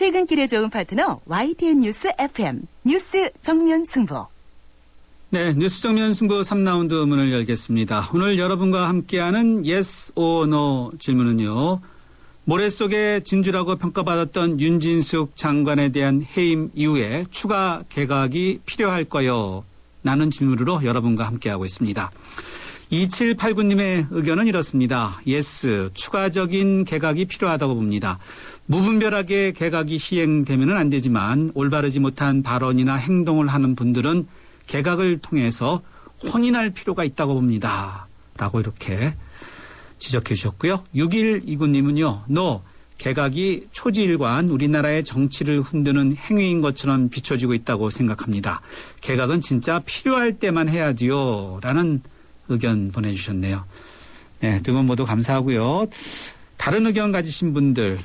퇴근길에 좋은 파트너 YTN 뉴스 FM 뉴스 정면 승부. 네, 뉴스 정면 승부 3라운드 문을 열겠습니다. 오늘 여러분과 함께하는 Yes or No 질문은요. 모래 속의 진주라고 평가받았던 윤진숙 장관에 대한 해임 이후에 추가 개각이 필요할까요? 라는 질문으로 여러분과 함께하고 있습니다. 2789님의 의견은 이렇습니다. Yes, 추가적인 개각이 필요하다고 봅니다. 무분별하게 개각이 시행되면 안 되지만 올바르지 못한 발언이나 행동을 하는 분들은 개각을 통해서 혼인할 필요가 있다고 봅니다. 라고 이렇게 지적해 주셨고요. 6129님은요. No, 개각이 초지일관 우리나라의 정치를 흔드는 행위인 것처럼 비춰지고 있다고 생각합니다. 개각은 진짜 필요할 때만 해야지요. 라는 의견 보내주셨네요. 네, 두 분 모두 감사하고요. 다른 의견 가지신 분들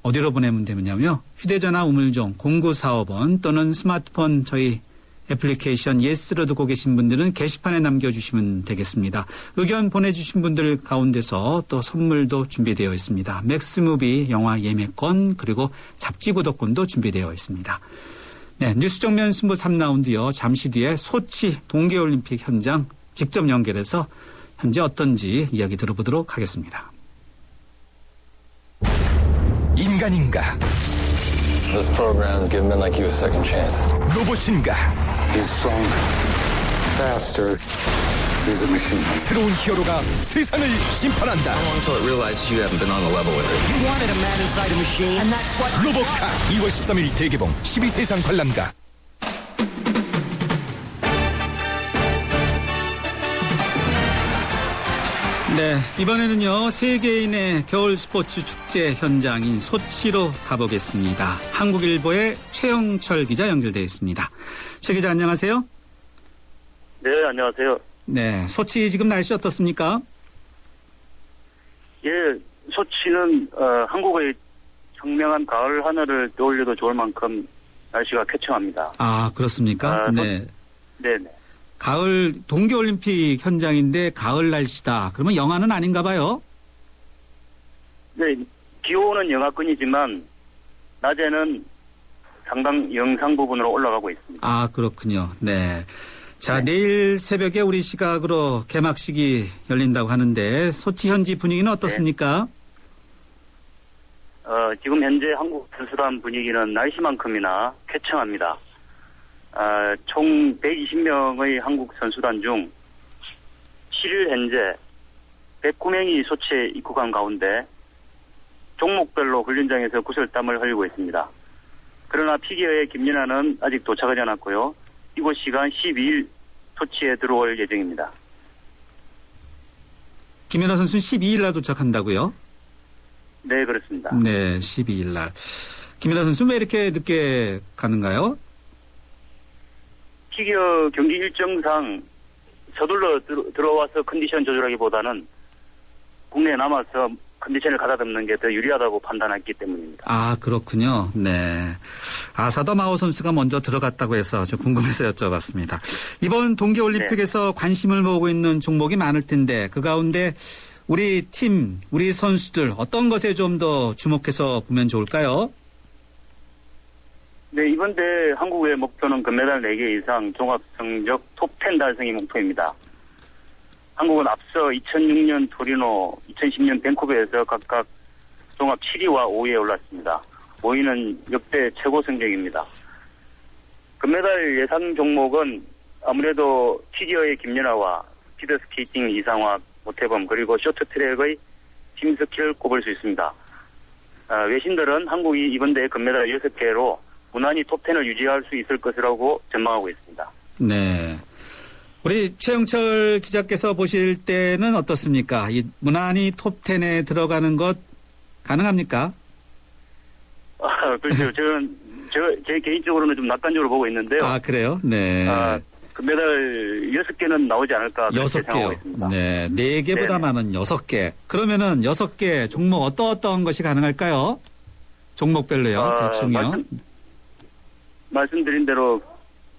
어디로 보내면 되냐면요. 휴대전화 우물종 0945번 또는 스마트폰 저희 애플리케이션 예스로 듣고 계신 분들은 게시판에 남겨주시면 되겠습니다. 의견 보내주신 분들 가운데서 또 선물도 준비되어 있습니다. 맥스무비 영화 예매권 그리고 잡지 구독권도 준비되어 있습니다. 네, 뉴스 정면 승부 3라운드요. 잠시 뒤에 소치 동계올림픽 현장 직접 연결해서 현재 어떤지 이야기 들어보도록 하겠습니다. 인간인가? This program give men like you a second chance. 로봇인가? He's stronger, faster. He's a machine. 새로운 히어로가 세상을 심판한다. How long until it realizes you haven't been on the level with it? You wanted a man inside a machine, and that's what... 로봇카 2월 13일 대개봉 12세상 관람가. 네, 이번에는요. 세계인의 겨울 스포츠 축제 현장인 소치로 가보겠습니다. 한국일보의 최영철 기자 연결되어 있습니다. 최 기자 안녕하세요. 네, 안녕하세요. 네, 소치 지금 날씨 어떻습니까? 예, 소치는 한국의 청명한 가을 하늘을 떠올려도 좋을 만큼 날씨가 쾌청합니다. 아, 그렇습니까? 네. 네네. 가을 동계올림픽 현장인데 가을 날씨다. 그러면 영하는 아닌가 봐요? 네, 기온은 영하권이지만 낮에는 상당 영상 부분으로 올라가고 있습니다. 아, 그렇군요. 네. 자, 네. 내일 새벽에 우리 시각으로 개막식이 열린다고 하는데 소치 현지 분위기는 어떻습니까? 지금 현재 한국 선수단 분위기는 날씨만큼이나 쾌청합니다. 총 120명의 한국 선수단 중 7일 현재 109명이 소치에 입국한 가운데 종목별로 훈련장에서 구슬땀을 흘리고 있습니다. 그러나 피겨의 김연아는 아직 도착하지 않았고요. 이곳 시간 12일 소치에 들어올 예정입니다. 김연아 선수는 12일 날 도착한다고요? 네, 그렇습니다. 네, 12일 날. 김연아 선수는 왜 이렇게 늦게 가는가요? 피겨 경기 일정상 서둘러 들어와서 컨디션 조절하기보다는 국내에 남아서 컨디션을 가다듬는 게 더 유리하다고 판단했기 때문입니다. 아, 그렇군요. 네. 아사더마오 선수가 먼저 들어갔다고 해서 좀 궁금해서 여쭤봤습니다. 이번 동계올림픽에서 관심을 모으고 있는 종목이 많을 텐데 그 가운데 우리 팀, 우리 선수들 어떤 것에 좀 더 주목해서 보면 좋을까요? 네, 이번 대회 한국의 목표는 금메달 4개 이상 종합 성적 톱10 달성이 목표입니다. 한국은 앞서 2006년 토리노, 2010년 밴쿠버에서 각각 종합 7위와 5위에 올랐습니다. 5위는 역대 최고 성적입니다. 금메달 예상 종목은 아무래도 피겨의 김연아와 스피드스케이팅 이상화, 모태범 그리고 쇼트트랙의 팀스킬 꼽을 수 있습니다. 외신들은 한국이 이번 대회 금메달 6개로 무난히 톱10을 유지할 수 있을 것이라고 전망하고 있습니다. 네. 우리 최영철 기자께서 보실 때는 어떻습니까? 이 무난히 톱10에 들어가는 것 가능합니까? 그렇죠. 제 개인적으로는 좀 낙관적으로 보고 있는데요. 아, 그래요? 네. 금메달 6개는 나오지 않을까 그렇게 생각하고 6개요. 있습니다. 네. 4개보다 네네. 많은 6개. 그러면은 6개 종목 어떤 것이 가능할까요? 종목별로요. 대충요. 말씀드린 대로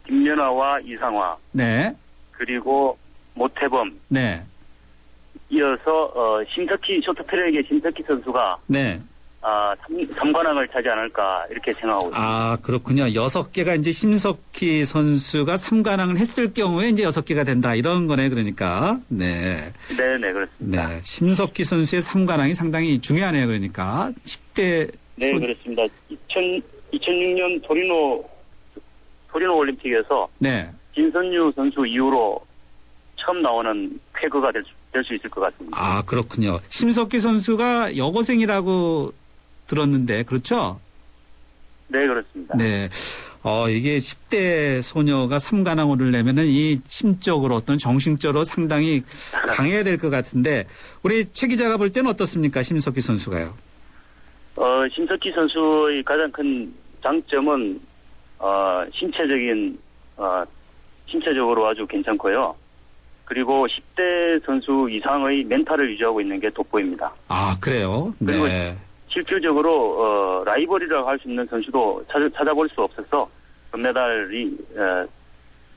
김연아와 이상화 네. 그리고 모태범 네. 이어서 신터키 쇼트트랙의 신터키 선수가 네. 3관왕을 차지 않을까 이렇게 생각하고 있습니다. 아, 그렇군요. 6개가 이제 심석희 선수가 3관왕을 했을 경우에 이제 6개가 된다. 이런 거네, 그러니까. 네. 네, 그렇습니다. 네. 심석희 선수의 3관왕이 상당히 중요하네요, 그러니까. 10대. 네, 그렇습니다. 2006년 토리노 올림픽에서 네. 진선유 선수 이후로 처음 나오는 쾌거가 될 수 있을 것 같습니다. 아, 그렇군요. 심석희 선수가 여고생이라고 들었는데, 그렇죠? 네, 그렇습니다. 네. 이게 10대 소녀가 3관왕 오르려면은 이 심적으로 어떤 정신적으로 상당히 강해야 될 것 같은데, 우리 최 기자가 볼 때는 어떻습니까? 심석희 선수가요. 심석희 선수의 가장 큰 장점은, 신체적으로 아주 괜찮고요. 그리고 10대 선수 이상의 멘탈을 유지하고 있는 게 돋보입니다. 아, 그래요? 그리고 네. 실질적으로 라이벌이라고 할 수 있는 선수도 찾아볼 수 없어서 금메달이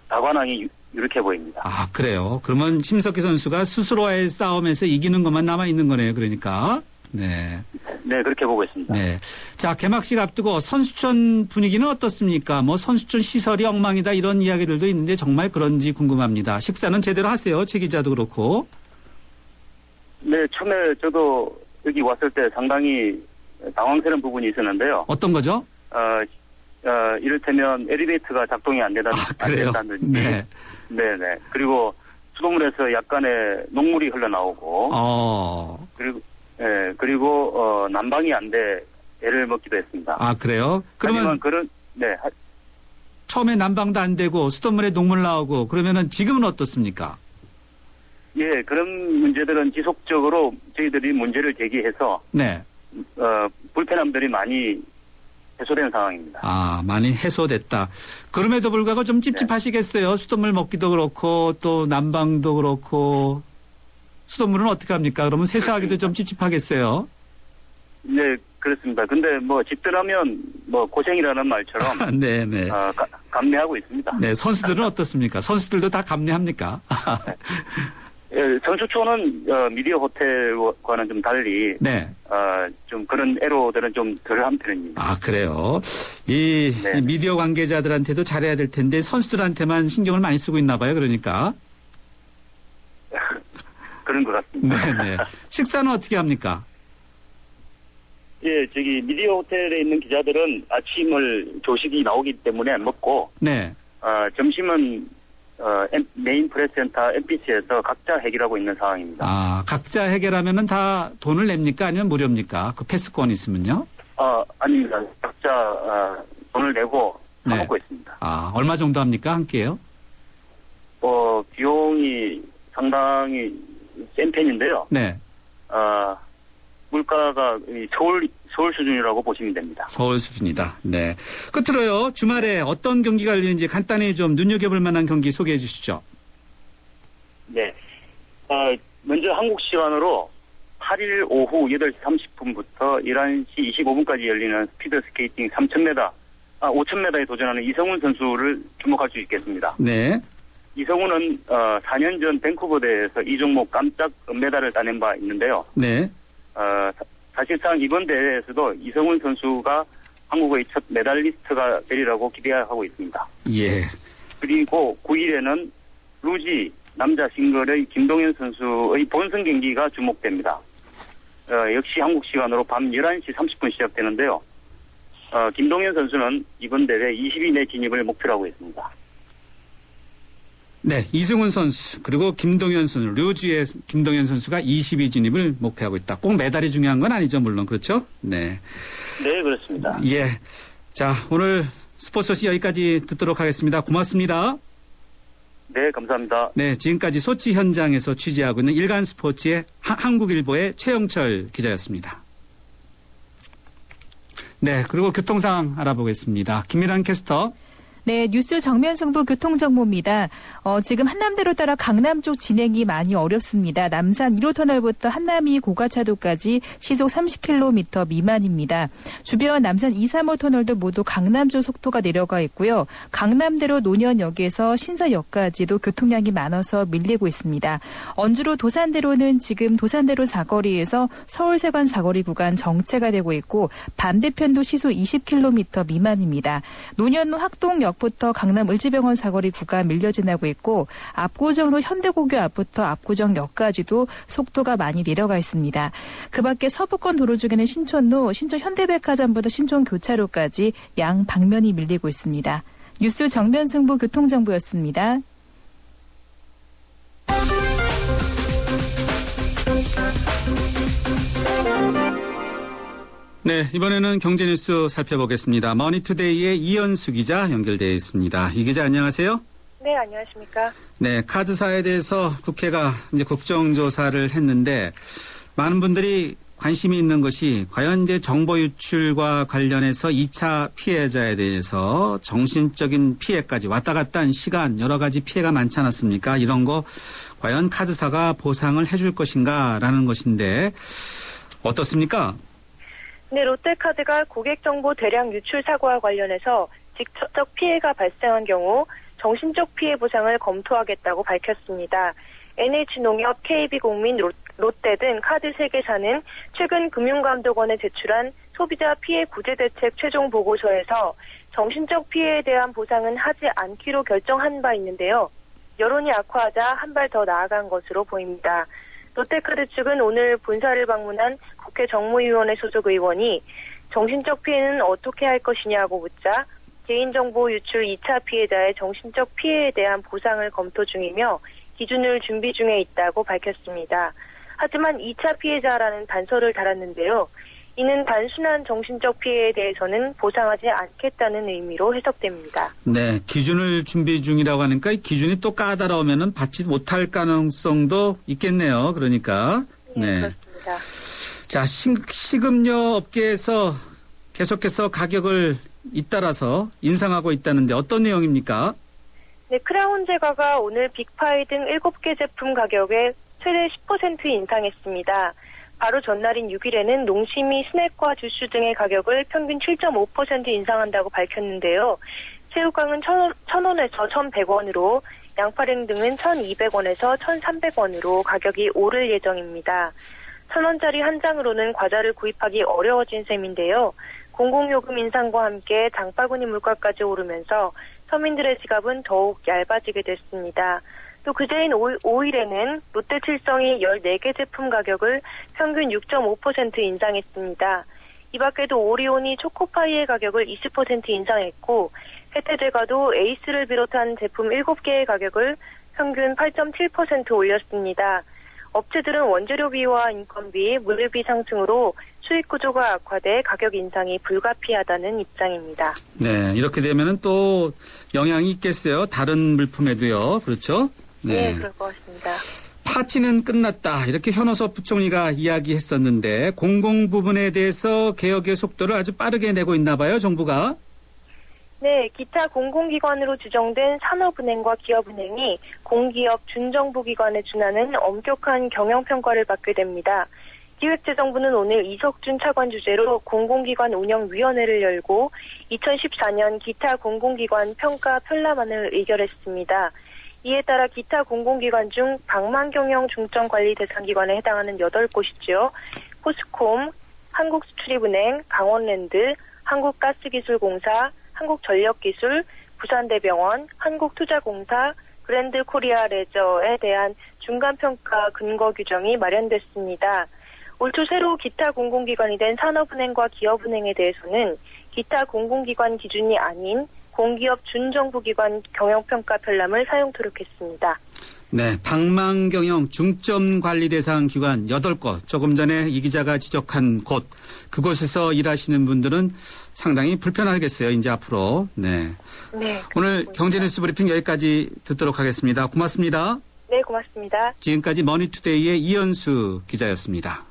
다관왕이 유력해 보입니다. 아, 그래요? 그러면 심석희 선수가 스스로와의 싸움에서 이기는 것만 남아있는 거네요, 그러니까. 네. 네, 그렇게 보고 있습니다. 네. 자, 개막식 앞두고 선수촌 분위기는 어떻습니까? 뭐 선수촌 시설이 엉망이다 이런 이야기들도 있는데 정말 그런지 궁금합니다. 식사는 제대로 하세요? 최 기자도 그렇고. 네, 처음에 저도 여기 왔을 때 상당히 당황스러운 부분이 있었는데요. 어떤 거죠? 이를테면 엘리베이터가 작동이 안 그래요? 된다든지. 네. 네네. 그리고 수돗물에서 약간의 녹물이 흘러나오고. 그리고 난방이 안 돼 애를 먹기도 했습니다. 아, 그래요? 그러면 네. 처음에 난방도 안 되고 수돗물에 녹물 나오고 그러면은 지금은 어떻습니까? 예, 그런 문제들은 지속적으로 저희들이 문제를 제기해서 네. 불편함들이 많이 해소된 상황입니다. 아, 많이 해소됐다. 그럼에도 불구하고 좀 찝찝하시겠어요. 수돗물 먹기도 그렇고 또 난방도 그렇고. 수돗물은 어떻게 합니까? 그러면 세수하기도 좀 찝찝하겠어요. 네, 그렇습니다. 근데 집들하면 고생이라는 말처럼 네네. 감내하고 있습니다. 네, 선수들은 어떻습니까? 선수들도 다 감내합니까? 예, 선수촌은 미디어 호텔과는 좀 달리 네. 좀 그런 애로들은 좀 덜한 편입니다. 아, 그래요? 이 미디어 관계자들한테도 잘해야 될 텐데 선수들한테만 신경을 많이 쓰고 있나 봐요. 그러니까. 그런 것 같습니다. 네네. 식사는 어떻게 합니까? 예, 미디어 호텔에 있는 기자들은 조식이 나오기 때문에 먹고, 네. 점심은, 메인 프레스센터 MPC에서 각자 해결하고 있는 상황입니다. 아, 각자 해결하면은 다 돈을 냅니까? 아니면 무료입니까? 그 패스권 있으면요? 아닙니다. 각자, 돈을 내고 사 네. 먹고 있습니다. 아, 얼마 정도 합니까? 한 끼요? 비용이 상당히 센 편인데요. 네. 물가가 서울 수준이라고 보시면 됩니다. 서울 수준이다. 네. 끝으로요, 주말에 어떤 경기가 열리는지 간단히 좀 눈여겨볼 만한 경기 소개해 주시죠. 네. 먼저 한국 시간으로 8일 오후 8시 30분부터 11시 25분까지 열리는 스피드 스케이팅 5,000m에 도전하는 이성훈 선수를 주목할 수 있겠습니다. 네. 이성훈은 4년 전 밴쿠버 대회에서 이 종목 깜짝 은메달을 따낸 바 있는데요. 네. 사실상 이번 대회에서도 이성훈 선수가 한국의 첫 메달리스트가 되리라고 기대하고 있습니다. 예. 그리고 9일에는 루지 남자 싱글의 김동현 선수의 본선 경기가 주목됩니다. 역시 한국 시간으로 밤 11시 30분 시작되는데요. 김동현 선수는 이번 대회 20위 내 진입을 목표로 하고 있습니다. 네, 이승훈 선수 그리고 김동현 선수, 류지의 김동현 선수가 20위 진입을 목표하고 있다. 꼭 메달이 중요한 건 아니죠, 물론 그렇죠? 네. 네, 그렇습니다. 예. 자, 오늘 스포츠 소식 여기까지 듣도록 하겠습니다. 고맙습니다. 네, 감사합니다. 네, 지금까지 소치 현장에서 취재하고 있는 일간 스포츠의 한국일보의 최영철 기자였습니다. 네, 그리고 교통 상황 알아보겠습니다. 김미란 캐스터. 네, 뉴스 정면 승부 교통정보입니다. 지금 한남대로 따라 강남 쪽 진행이 많이 어렵습니다. 남산 1호 터널부터 한남이 고가차도까지 시속 30km 미만입니다. 주변 남산 2, 3호 터널도 모두 강남 쪽 속도가 내려가 있고요. 강남대로 논현역에서 신사역까지도 교통량이 많아서 밀리고 있습니다. 언주로 도산대로는 지금 도산대로 사거리에서 서울세관 사거리 구간 정체가 되고 있고 반대편도 시속 20km 미만입니다. 논현로 학동역부터 강남 을지병원 사거리 구간 밀려 지나고 있고 압구정로 현대고교 앞부터 압구정역까지도 속도가 많이 내려가 있습니다. 그 밖에 서부권 도로 중에는 신촌로 신촌 현대백화점부터 신촌 교차로까지 양 방면이 밀리고 있습니다. 뉴스 정면 승부 교통정보였습니다. 네, 이번에는 경제뉴스 살펴보겠습니다. 머니투데이의 이현수 기자 연결되어 있습니다. 이 기자 안녕하세요. 네, 안녕하십니까. 네, 카드사에 대해서 국회가 이제 국정조사를 했는데 많은 분들이 관심이 있는 것이 과연 이제 정보 유출과 관련해서 2차 피해자에 대해서 정신적인 피해까지 왔다 갔다 한 시간 여러 가지 피해가 많지 않았습니까? 이런 거 과연 카드사가 보상을 해줄 것인가라는 것인데 어떻습니까? 네, 롯데카드가 고객정보 대량 유출 사고와 관련해서 직접적 피해가 발생한 경우 정신적 피해 보상을 검토하겠다고 밝혔습니다. NH농협, KB국민, 롯데 등 카드 3개사는 최근 금융감독원에 제출한 소비자 피해 구제 대책 최종 보고서에서 정신적 피해에 대한 보상은 하지 않기로 결정한 바 있는데요. 여론이 악화하자 한 발 더 나아간 것으로 보입니다. 롯데카드 측은 오늘 본사를 방문한 국회 정무위원회 소속 의원이 정신적 피해는 어떻게 할 것이냐고 묻자 개인정보 유출 2차 피해자의 정신적 피해에 대한 보상을 검토 중이며 기준을 준비 중에 있다고 밝혔습니다. 하지만 2차 피해자라는 단서를 달았는데요. 이는 단순한 정신적 피해에 대해서는 보상하지 않겠다는 의미로 해석됩니다. 네, 기준을 준비 중이라고 하니까 이 기준이 또 까다로우면은 받지 못할 가능성도 있겠네요. 그러니까. 네, 그렇습니다. 자, 식음료 업계에서 계속해서 가격을 잇따라서 인상하고 있다는데 어떤 내용입니까? 네, 크라운 제과가 오늘 빅파이 등 7개 제품 가격에 최대 10% 인상했습니다. 바로 전날인 6일에는 농심이 스낵과 주스 등의 가격을 평균 7.5% 인상한다고 밝혔는데요. 새우깡은 1,000원에서 1,100원으로, 양파링 등은 1,200원에서 1,300원으로 가격이 오를 예정입니다. 1,000원짜리 한 장으로는 과자를 구입하기 어려워진 셈인데요. 공공요금 인상과 함께 장바구니 물가까지 오르면서 서민들의 지갑은 더욱 얇아지게 됐습니다. 또 그제인 5일에는 롯데칠성이 14개 제품 가격을 평균 6.5% 인상했습니다. 이 밖에도 오리온이 초코파이의 가격을 20% 인상했고 해태제과도 에이스를 비롯한 제품 7개의 가격을 평균 8.7% 올렸습니다. 업체들은 원재료비와 인건비, 물류비 상승으로 수익 구조가 악화돼 가격 인상이 불가피하다는 입장입니다. 네, 이렇게 되면은 또 영향이 있겠어요. 다른 물품에도요. 그렇죠? 네, 그럴 것 같습니다. 파티는 끝났다. 이렇게 현호섭 부총리가 이야기했었는데 공공 부분에 대해서 개혁의 속도를 아주 빠르게 내고 있나 봐요, 정부가. 네, 기타 공공기관으로 지정된 산업은행과 기업은행이 공기업 준정부기관에 준하는 엄격한 경영평가를 받게 됩니다. 기획재정부는 오늘 이석준 차관 주재로 공공기관 운영위원회를 열고 2014년 기타 공공기관 평가 편람안을 의결했습니다. 이에 따라 기타 공공기관 중 방만경영 중점관리 대상기관에 해당하는 8곳이죠. 포스콤, 한국수출입은행, 강원랜드, 한국가스기술공사, 한국전력기술, 부산대병원, 한국투자공사, 그랜드코리아 레저에 대한 중간평가 근거 규정이 마련됐습니다. 올 초 새로 기타 공공기관이 된 산업은행과 기업은행에 대해서는 기타 공공기관 기준이 아닌 공기업 준정부기관 경영평가 편람을 사용토록 했습니다. 네, 방망경영 중점관리 대상 기관 8곳, 조금 전에 이 기자가 지적한 곳, 그곳에서 일하시는 분들은 상당히 불편하겠어요, 이제 앞으로. 네. 네. 오늘 경제뉴스 브리핑 여기까지 듣도록 하겠습니다. 고맙습니다. 네, 고맙습니다. 지금까지 머니투데이의 이현수 기자였습니다.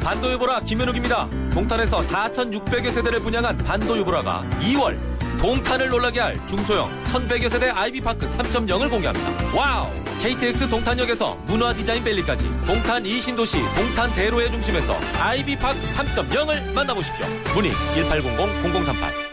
반도유보라 김현욱입니다. 동탄에서 4,600여 세대를 분양한 반도유보라가 2월 동탄을 놀라게 할 중소형 1100여 세대 아이비파크 3.0을 공개합니다. 와우! KTX 동탄역에서 문화 디자인 밸리까지 동탄 2신도시 동탄 대로의 중심에서 아이비파크 3.0을 만나보십시오. 문의 1800-0038.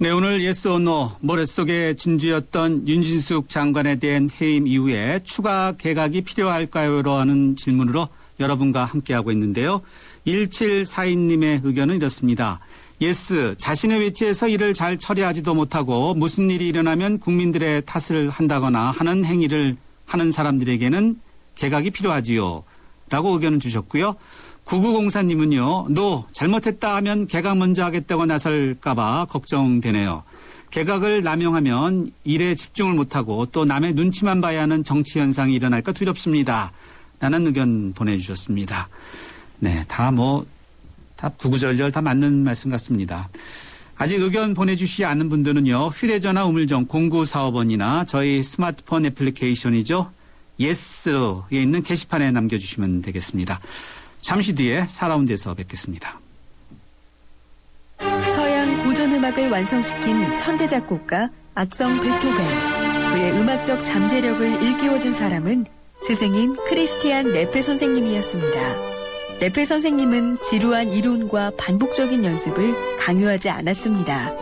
네, 오늘 예스 오 노 모래속의 진주였던 윤진숙 장관에 대한 해임 이후에 추가 개각이 필요할까요?로 하는 질문으로 여러분과 함께하고 있는데요. 1742님의 의견은 이렇습니다. 예스, 자신의 위치에서 일을 잘 처리하지도 못하고 무슨 일이 일어나면 국민들의 탓을 한다거나 하는 행위를 하는 사람들에게는 개각이 필요하지요. 라고 의견을 주셨고요. 9904님은요. 노, 잘못했다 하면 개각 먼저 하겠다고 나설까봐 걱정되네요. 개각을 남용하면 일에 집중을 못하고 또 남의 눈치만 봐야 하는 정치 현상이 일어날까 두렵습니다. 라는 의견 보내주셨습니다. 네, 다 구구절절 다 맞는 말씀 같습니다. 아직 의견 보내주시지 않은 분들은요. 휴대전화 우물정 0945번이나 저희 스마트폰 애플리케이션이죠. 예스에 있는 게시판에 남겨주시면 되겠습니다. 잠시 뒤에 4라운드에서 뵙겠습니다. 서양 고전음악을 완성시킨 천재 작곡가 악성 베토벤. 그의 음악적 잠재력을 일깨워준 사람은 스승인 크리스티안 네페 선생님이었습니다. 네페 선생님은 지루한 이론과 반복적인 연습을 강요하지 않았습니다.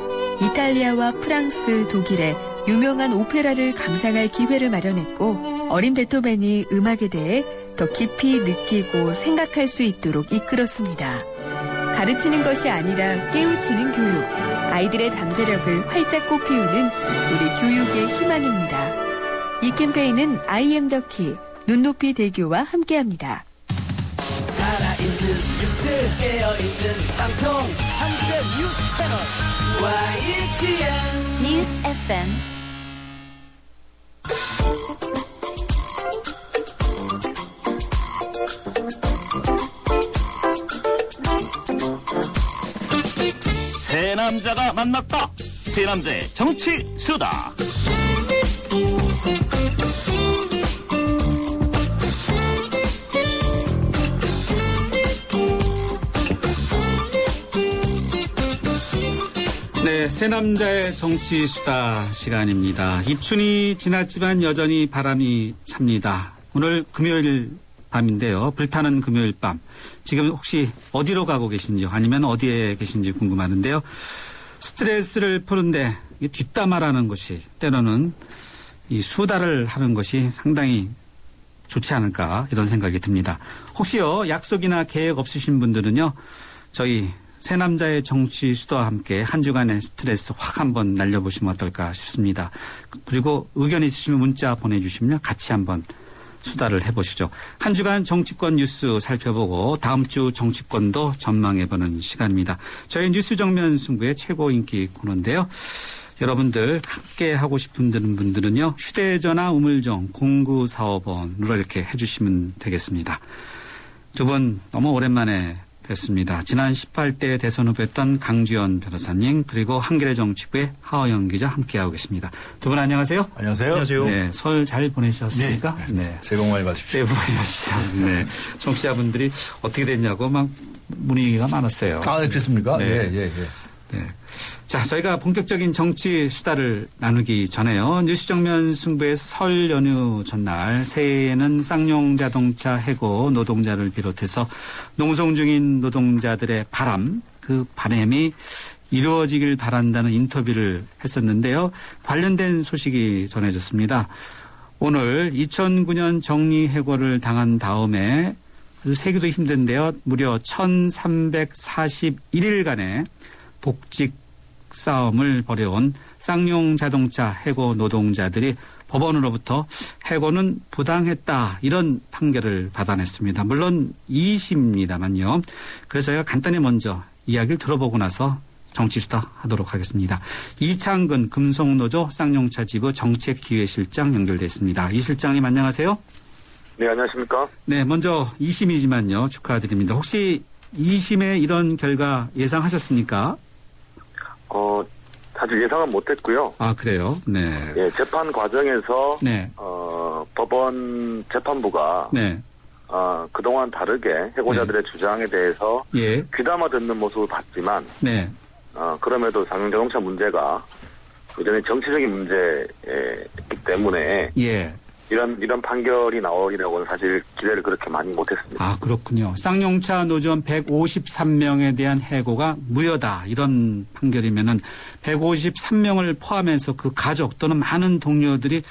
이탈리아와 프랑스, 독일의 유명한 오페라를 감상할 기회를 마련했고 어린 베토벤이 음악에 대해 더 깊이 느끼고 생각할 수 있도록 이끌었습니다. 가르치는 것이 아니라 깨우치는 교육, 아이들의 잠재력을 활짝 꽃피우는 우리 교육의 희망입니다. 이 캠페인은 I am the key, 눈높이 대교와 함께합니다. 살아있는 뉴스 깨어있는 방송 한국의 뉴스 채널 YTN 뉴스 FM. 세 남자가 만났다. 세 남자의 정치 수다. 네, 세 남자의 정치 수다 시간입니다. 입춘이 지났지만 여전히 바람이 찹니다. 오늘 금요일 밤인데요. 불타는 금요일 밤. 지금 혹시 어디로 가고 계신지요? 아니면 어디에 계신지 궁금하는데요. 스트레스를 푸는데 이 뒷담화라는 것이 때로는 이 수다를 하는 것이 상당히 좋지 않을까 이런 생각이 듭니다. 혹시요 약속이나 계획 없으신 분들은요. 저희 세 남자의 정치 수다와 함께 한 주간의 스트레스 확 한번 날려보시면 어떨까 싶습니다. 그리고 의견 있으시면 문자 보내주시면 같이 한번 수다를 해보시죠. 한 주간 정치권 뉴스 살펴보고 다음 주 정치권도 전망해보는 시간입니다. 저희 뉴스 정면 승부의 최고 인기 코너인데요. 여러분들 함께 하고 싶은 분들은요. 휴대전화 우물정 0945번으로 이렇게 해주시면 되겠습니다. 두 분 너무 오랜만에 뵙습니다. 지난 18대 대선 후보였던 강주연 변호사님 그리고 한겨레 정치부의 하어영 기자 함께하고 계십니다. 두 분 안녕하세요. 안녕하세요. 네, 설 잘 보내셨습니까? 네. 새해 복 많이 받으십시오. 새해 복 많이 받으십시오. 네. 청취자분들이 어떻게 됐냐고 막 문의가 많았어요. 아, 그렇습니까? 네. 예. 네. 자, 저희가 본격적인 정치 수다를 나누기 전에요. 뉴스 정면 승부에서 설 연휴 전날 새해에는 쌍용 자동차 해고 노동자를 비롯해서 농성 중인 노동자들의 바람, 그 바람이 이루어지길 바란다는 인터뷰를 했었는데요. 관련된 소식이 전해졌습니다. 오늘 2009년 정리해고를 당한 다음에 세기도 힘든데요. 무려 1341일간의 복직 싸움을 벌여온 쌍용 자동차 해고 노동자들이 법원으로부터 해고는 부당했다 이런 판결을 받아냈습니다. 물론 2심입니다만요. 그래서 저희가 간단히 먼저 이야기를 들어보고 나서 정치수다 하도록 하겠습니다. 이창근 금속노조 쌍용차 지부 정책기획실장 연결돼 있습니다. 이 실장님 안녕하세요. 네, 안녕하십니까. 네, 먼저 2심이지만요. 축하드립니다. 혹시 2심의 이런 결과 예상하셨습니까? 사실 예상은 못했고요. 아, 그래요? 네. 예, 재판 과정에서 네. 법원 재판부가 네. 그동안 다르게 해고자들의 주장에 대해서 예. 귀담아 듣는 모습을 봤지만 네. 그럼에도 상용자동차 문제가 그전에 정치적인 문제이기 때문에 예. 이런 판결이 나오리라고는 사실 기대를 그렇게 많이 못했습니다. 아, 그렇군요. 쌍용차 노조원 153명에 대한 해고가 무효다. 이런 판결이면은 153명을 포함해서 그 가족 또는 많은 동료들이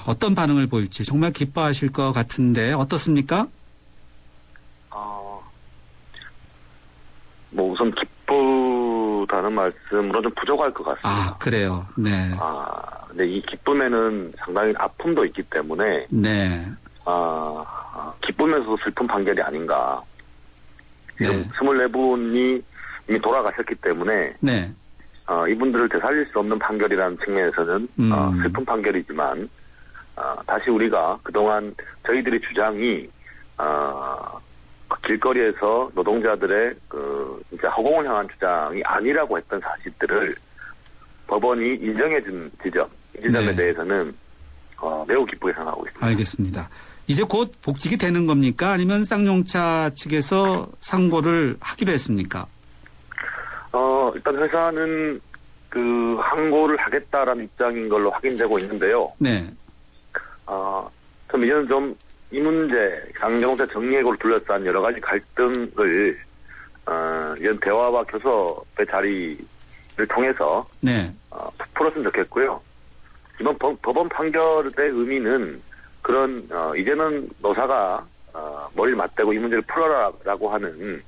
어떤 반응을 보일지 정말 기뻐하실 것 같은데 어떻습니까? 뭐 우선 기쁘다는 말씀으로 좀 부족할 것 같습니다. 아, 그래요. 네. 근데 이 기쁨에는 상당히 아픔도 있기 때문에 네. 기쁘면서도 슬픈 판결이 아닌가. 지금 24분이 이미 돌아가셨기 때문에 네. 이분들을 되살릴 수 없는 판결이라는 측면에서는 슬픈 판결이지만 다시 우리가 그동안 저희들의 주장이 길거리에서 노동자들의 이제 허공을 향한 주장이 아니라고 했던 사실들을 법원이 인정해준 지점, 이 지점에 네. 대해서는 매우 기쁘게 생각하고 있습니다. 알겠습니다. 이제 곧 복직이 되는 겁니까? 아니면 쌍용차 측에서 상고를 하기로 했습니까? 일단 회사는 항고를 하겠다라는 입장인 걸로 확인되고 있는데요. 네. 그럼 이제는 좀 이 문제, 상용차 정리해고를 둘러싼 여러 가지 갈등을, 이런 대화와 교섭의 자리를 통해서, 네. 풀었으면 좋겠고요. 이번 법원 판결의 의미는 그런, 이제는 노사가, 머리를 맞대고 이 문제를 풀어라라고 하는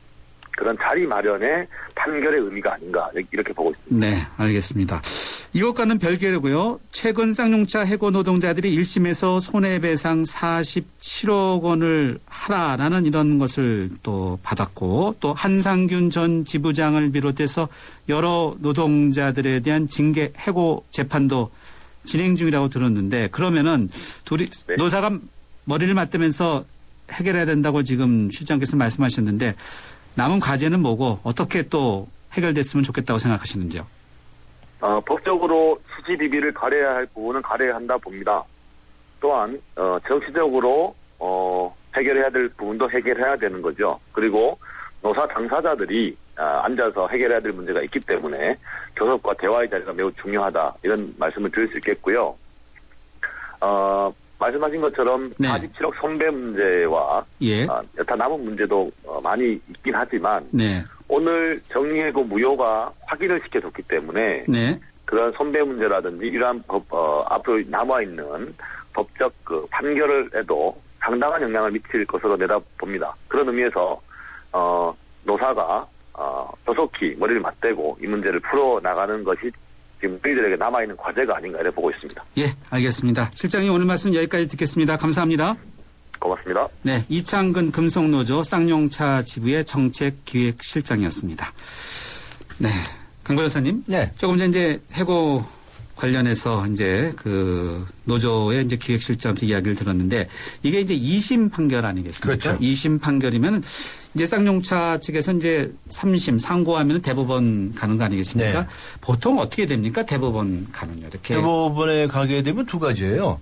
그런 자리 마련의 판결의 의미가 아닌가, 이렇게 보고 있습니다. 네, 알겠습니다. 이것과는 별개로고요. 최근 쌍용차 해고 노동자들이 1심에서 손해배상 47억 원을 하라라는 이런 것을 또 받았고 또 한상균 전 지부장을 비롯해서 여러 노동자들에 대한 징계 해고 재판도 진행 중이라고 들었는데 그러면은 둘이 네. 노사가 머리를 맞대면서 해결해야 된다고 지금 실장께서 말씀하셨는데 남은 과제는 뭐고 어떻게 또 해결됐으면 좋겠다고 생각하시는지요? 법적으로 수지비비를 가려야 할 부분은 가려야 한다 봅니다. 또한 정치적으로 해결해야 될 부분도 해결해야 되는 거죠. 그리고 노사 당사자들이 앉아서 해결해야 될 문제가 있기 때문에 교섭과 대화의 자리가 매우 중요하다 이런 말씀을 드릴 수 있겠고요. 말씀하신 것처럼 네. 47억 손배 문제와 예. 여타 남은 문제도 많이 있긴 하지만 네. 오늘 정리해고 무효가 확인을 시켜줬기 때문에 네. 그런 손배 문제라든지 이러한 앞으로 남아있는 법적 판결에도 상당한 영향을 미칠 것으로 내다봅니다. 그런 의미에서 노사가 조속히 머리를 맞대고 이 문제를 풀어나가는 것이 지금 저희들에게 남아있는 과제가 아닌가 이렇게 보고 있습니다. 예, 알겠습니다. 실장님 오늘 말씀 여기까지 듣겠습니다. 감사합니다. 고맙습니다. 네, 이창근 금속노조 쌍용차 지부의 정책기획실장이었습니다. 네, 강 변호사님. 네. 조금 전 이제 해고 관련해서 이제 그 노조의 이제 기획실장한테 이야기를 들었는데 이게 이제 2심 판결 아니겠습니까? 그렇죠. 2심 판결이면 이제 쌍용차 측에서 이제 3심 상고하면 대법원 가는 거 아니겠습니까? 네. 보통 어떻게 됩니까? 대법원 가면요. 이렇게. 대법원에 가게 되면 두 가지예요.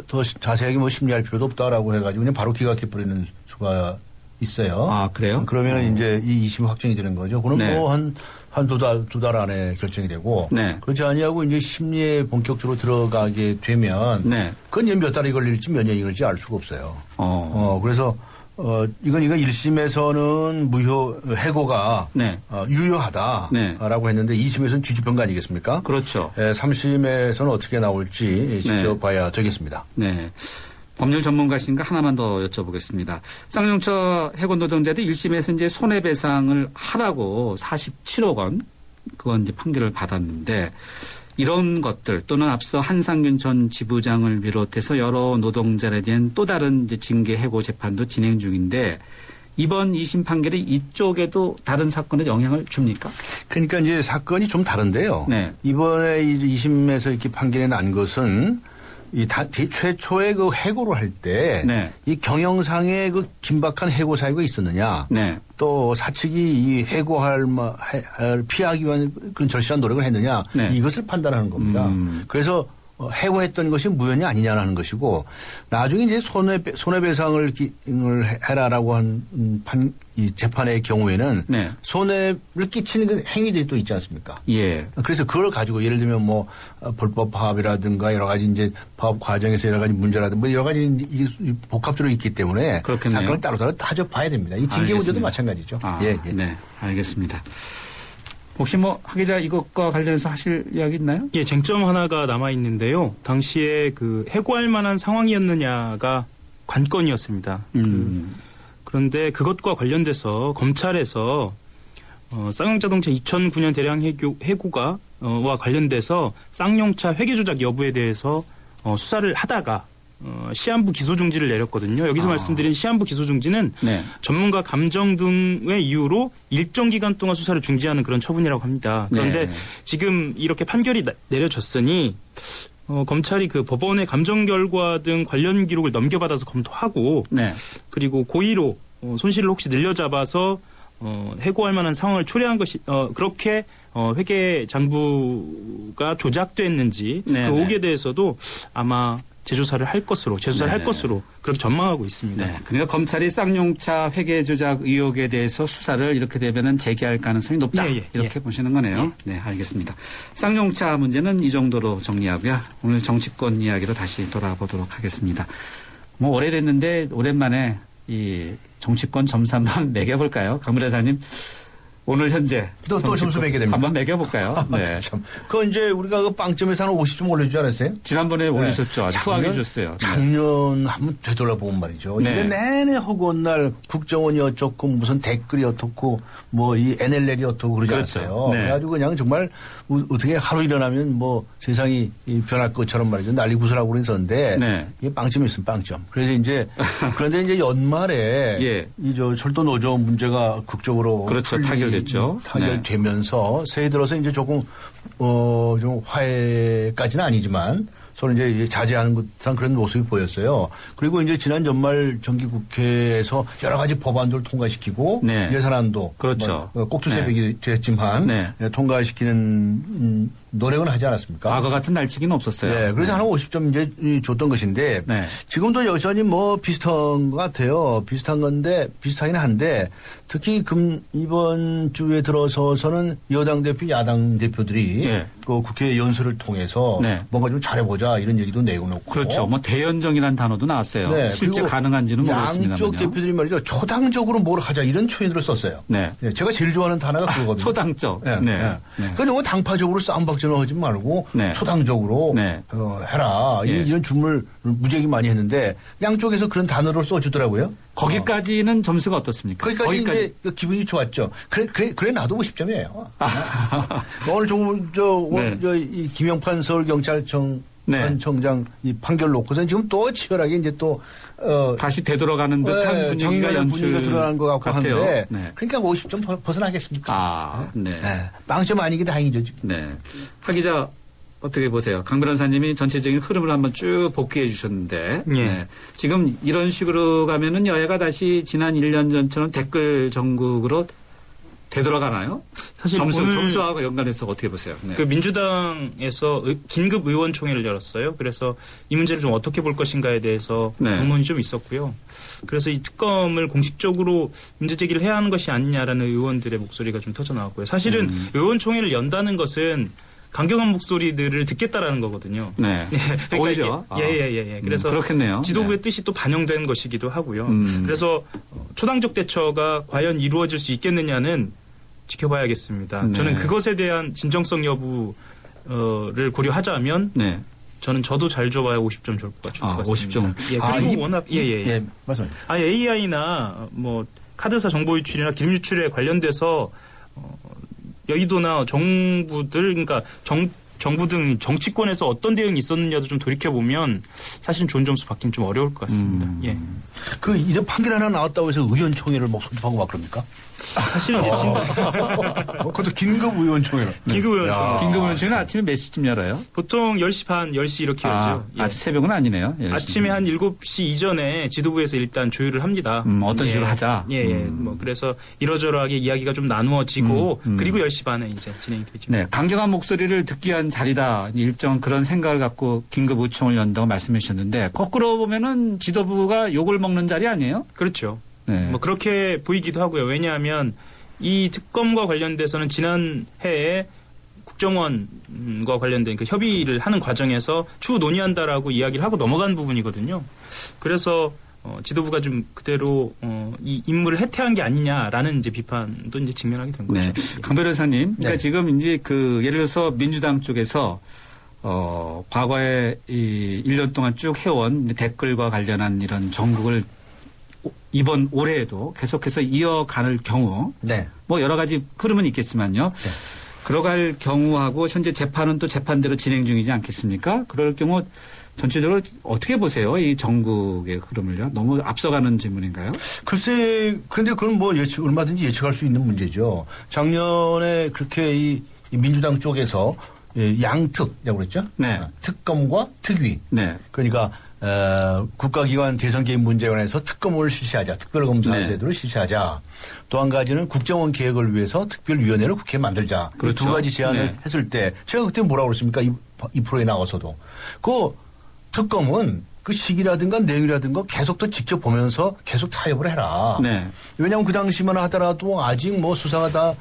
더 자세하게 심리할 필요도 없다라고 해가지고 그냥 바로 기각해버리는 수가 있어요. 아, 그래요? 그러면 이제 이 2심 확정이 되는 거죠. 그럼 네. 한 두 달 안에 결정이 되고. 네. 그렇지 아니하고 이제 심리에 본격적으로 들어가게 되면. 네. 그건 이제 몇 달이 걸릴지 몇 년이 걸릴지 알 수가 없어요. 그래서 이건 1심에서는 해고가 네. 유효하다라고 네. 했는데 2심에서는 뒤집은 거 아니겠습니까? 그렇죠. 3심에서는 어떻게 나올지 지켜봐야 되겠습니다. 네. 법률 전문가신가 하나만 더 여쭤보겠습니다. 쌍용차 해고 노동자들 1심에서 이제 손해배상을 하라고 47억 원 그건 이제 판결을 받았는데 이런 것들 또는 앞서 한상균 전 지부장을 비롯해서 여러 노동자에 대한 또 다른 이제 징계 해고 재판도 진행 중인데 이번 2심 판결이 이쪽에도 다른 사건에 영향을 줍니까? 그러니까 이제 사건이 좀 다른데요. 네. 이번에 2심에서 이렇게 판결이 난 것은 최초의 그 해고를 할 때 이 네. 경영상의 그 긴박한 해고 사유가 있었느냐. 네. 또 사측이 이 해고할 피하기 위한 그런 절실한 노력을 했느냐. 네. 이것을 판단하는 겁니다. 그래서 해고했던 것이 무연이 아니냐라는 것이고 나중에 이제 손해배상을 해라라고 한 이 재판의 경우에는 네. 손해를 끼치는 그 행위들이 또 있지 않습니까? 예. 그래서 그걸 가지고 예를 들면 뭐 불법 파업이라든가 여러 가지 이제 파업 과정에서 여러 가지 문제라든가 뭐 여러 가지 이게 복합적으로 있기 때문에 그렇겠네요. 사건을 따로따로 따져봐야 됩니다. 이 징계 문제도 마찬가지죠. 예. 네, 알겠습니다. 혹시 뭐 하 기자 이것과 관련해서 하실 이야기 있나요? 예, 쟁점 하나가 남아 있는데요. 당시에 그 해고할 만한 상황이었느냐가 관건이었습니다. 그런데 그것과 관련돼서 검찰에서 쌍용자동차 2009년 대량 해고가 와 관련돼서 쌍용차 회계 조작 여부에 대해서 수사를 하다가 시한부 기소 중지를 내렸거든요. 여기서 말씀드린 시한부 기소 중지는 네. 전문가 감정 등의 이유로 일정 기간 동안 수사를 중지하는 그런 처분이라고 합니다. 그런데 네. 지금 이렇게 판결이 내려졌으니 검찰이 그 법원의 감정 결과 등 관련 기록을 넘겨받아서 검토하고 네. 그리고 고의로 손실을 혹시 늘려잡아서 해고할 만한 상황을 초래한 것이 그렇게 회계 장부가 조작됐는지 네, 그 의혹에 네. 대해서도 아마 재조사를 할 것으로 그렇게 전망하고 있습니다. 네. 그러니까 검찰이 쌍용차 회계 조작 의혹에 대해서 수사를 이렇게 되면은 재개할 가능성이 높다. 이렇게 보시는 거네요. 네, 알겠습니다. 쌍용차 문제는 이 정도로 정리하고요. 오늘 정치권 이야기로 다시 돌아보도록 하겠습니다. 뭐 오래됐는데 오랜만에 이 정치권 점수 한번 매겨볼까요? 강 변호사님. 오늘 현재 또 점수 매게 됩니다. 한번 매겨볼까요? 네. 참. 그 이제 우리가 그 빵점에서 한 50점 올려주지 않았어요? 지난번에 올리셨죠. 아주 후하게 줬어요. 작년 한번 되돌아보면 말이죠. 네. 이게 내내 허구한 날 국정원이 어쩌고 무슨 댓글이 어떻고 뭐 이 NLL이 어떻고 그러지 그렇죠. 않았어요. 네. 그래가지고 그냥 정말 어떻게 하루 일어나면 뭐 세상이 변할 것처럼 말이죠. 난리 구슬하고 그랬었는데 네. 이게 빵점이 있으면 빵점. 그래서 이제 그런데 이제 연말에 예. 이 저 철도 노조 문제가 극적으로 그렇죠. 타결됐죠. 타결되면서 새해 들어서 이제 조금 좀 화해까지는 아니지만 서로 이제 자제하는 듯한 그런 모습이 보였어요. 그리고 이제 지난 연말 정기국회에서 여러 가지 법안들을 통과시키고 네. 예산안도 그렇죠. 뭐 꼭두새벽이 됐지만 통과시키는 노력은 하지 않았습니까? 과거 같은 날치기는 없었어요. 네, 그래서 한 50점 이제 줬던 것인데 지금도 여전히 뭐 비슷한 것 같아요. 비슷한 건데 비슷하긴 한데 특히 이번 주에 들어서서는 여당 대표, 야당 대표들이 그 국회 연설을 통해서 뭔가 좀 잘해보자 이런 얘기도 내놓고 그렇죠. 뭐 대연정이라는 단어도 나왔어요. 네, 실제 그리고 가능한지는 모르겠습니다만요. 양쪽 대표들이 말이죠. 초당적으로 뭘 하자 이런 표현들을 썼어요. 네. 제가 제일 좋아하는 단어가 그거거든요. 초당적. 그러니까 너무 당파적으로 싸움박전을 하지 말고 초당적으로 해라. 이런 주문을 무지하게 많이 했는데 양쪽에서 그런 단어를 써주더라고요. 거기까지는 점수가 어떻습니까? 거기까지 이제 기분이 좋았죠. 그래 나도 50점이에요. 오늘 이 김영판 서울경찰청 청장 이 판결 놓고선 지금 또 치열하게 이제 또 다시 되돌아가는 듯한 분위기가 드러나는 것 같고 같아요. 한데 그러니까 50점 벗어나겠습니까? 빵점 아니기 다행이죠 지금. 네. 하 기자 어떻게 보세요? 강 변호사님이 전체적인 흐름을 한번 쭉 복귀해 주셨는데 지금 이런 식으로 가면은 여야가 다시 지난 1년 전처럼 댓글 전국으로 되돌아가나요? 사실 점수하고 연관해서 어떻게 보세요? 그 민주당에서 긴급 의원총회를 열었어요. 그래서 이 문제를 좀 어떻게 볼 것인가에 대해서 의문이 좀 있었고요. 그래서 이 특검을 공식적으로 문제 제기를 해야 하는 것이 아니냐라는 의원들의 목소리가 좀 터져 나왔고요. 사실은 의원총회를 연다는 것은 강경한 목소리들을 듣겠다라는 거거든요. 네. 그러니까 오히려. 그래서 그렇겠네요. 지도부의 뜻이 또 반영된 것이기도 하고요. 그래서 초당적 대처가 과연 이루어질 수 있겠느냐는 지켜봐야겠습니다. 저는 그것에 대한 진정성 여부를 고려하자면 저도 잘 줘봐야 50점 줄 것 같습니다. 50점. 그리고 워낙 맞습니다. AI나 뭐 카드사 정보 유출이나 기름 유출에 관련돼서 여의도나 정부들 그러니까 정부 등 정치권에서 어떤 대응이 있었느냐도 좀 돌이켜보면 사실 좋은 점수 받기는 좀 어려울 것 같습니다. 그 이런 판결 하나 나왔다고 해서 의원총회를 막 소집하고 막 그럽니까? 사실은 이제 그것도 긴급의원총회로. 긴급의원총회는 아침에 몇 시쯤 열어요? 보통 10시 반, 10시 이렇게 열죠. 아직 새벽은 아니네요. 10시. 아침에 한 7시 이전에 지도부에서 일단 조율을 합니다. 어떤 식으로 하자. 뭐 그래서 이러저러하게 이야기가 좀 나누어지고 그리고 10시 반에 이제 진행이 되죠. 네, 강경한 목소리를 듣기 위한 자리다. 일정 그런 생각을 갖고 긴급의총을 연다고 말씀해 주셨는데 거꾸로 보면은 지도부가 욕을 먹는 자리 아니에요? 그렇죠. 네. 뭐 그렇게 보이기도 하고요. 왜냐하면 이 특검과 관련돼서는 지난 해에 국정원과 관련된 그 협의를 하는 과정에서 추후 논의한다라고 이야기를 하고 넘어간 부분이거든요. 그래서 지도부가 좀 그대로 이 임무를 해태한 게 아니냐라는 이제 비판도 이제 직면하게 된 거죠. 네. 강 변호사님, 그러니까 지금 이제 예를 들어서 민주당 쪽에서 과거에 이 1년 동안 쭉 해온 댓글과 관련한 이런 전국을 이번 올해에도 계속해서 이어갈 경우, 뭐 여러 가지 흐름은 있겠지만요. 그러갈 경우하고 현재 재판은 또 재판대로 진행 중이지 않겠습니까? 그럴 경우 전체적으로 어떻게 보세요? 이 전국의 흐름을요? 너무 앞서가는 질문인가요? 글쎄, 그런데 그건 뭐 얼마든지 예측할 수 있는 문제죠. 작년에 그렇게 이 민주당 쪽에서 양특이라고 그랬죠? 네. 특검과 특위. 네. 그러니까 국가기관 대선개입 문제에 관해서 특검을 실시하자. 특별검사 제도를 실시하자. 또 한 가지는 국정원 개혁을 위해서 특별위원회를 국회에 만들자. 그렇죠. 두 가지 제안을 했을 때 제가 그때 뭐라고 그랬습니까? 이 프로에 나와서도. 그 특검은 그 시기라든가 내용이라든가 계속 또 직접 보면서 계속 타협을 해라. 네. 왜냐하면 그 당시만 하더라도 아직 뭐 수사가 다